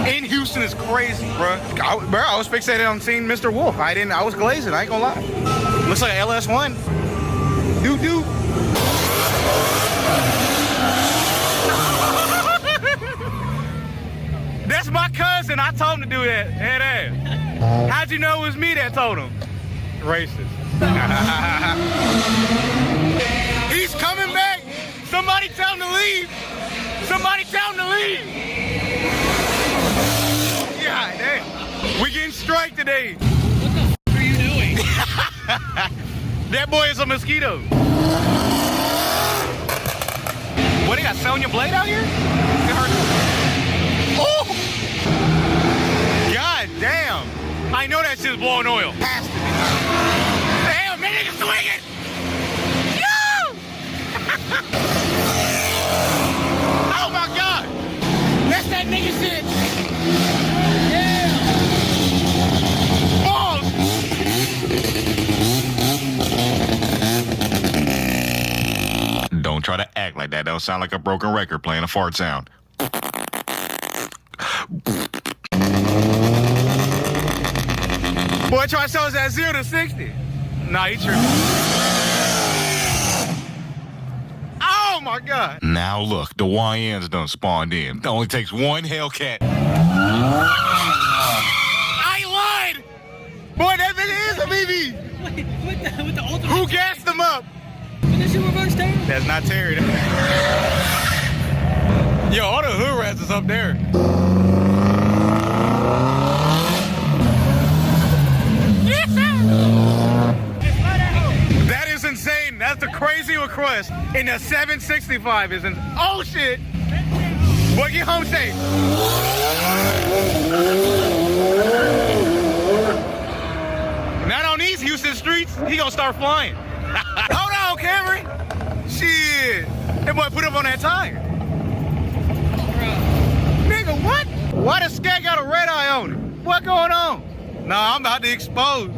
In Houston is crazy, bro. I was fixated on seeing Mr. Wolf. I was glazing, I ain't gonna lie. Looks like an LS1. Doo-doo. That's my cousin. I told him to do that. Head ass. How'd you know it was me that told him? Racist. He's coming back. Somebody tell him to leave. Somebody tell him to leave. God damn. We getting strike today. What the f are you doing? That boy is a mosquito. What, they got Sonya Blade out here? Oh! God damn. I know that shit's blowing oil. Has to be. Damn, man, nigga swinging! Yo! Oh my God! That's that nigga shit! Yeah! Balls! Don't try to act like that. That'll sound like a broken record playing a fart sound. Boy, try to show us that 0 to 60. Nah, he tripping. Oh my God. Now look, the YNs done spawned in. It only takes one Hellcat. I lied! Boy, that nigga is a BB. Wait, with the ultimate. Who gassed them up? With the super reverse Terry? That's not Terry. Yo, all the hood rats is up there. That is insane. That's a crazy request. And the 765 is insane. Oh shit! Boy, get home safe. Not on these Houston streets. He gonna start flying. Hold on, Camry. Shit. That boy put up on that tire. Nigga, what? Why the scat got a red eye on it? What going on? Nah, I'm about to expose.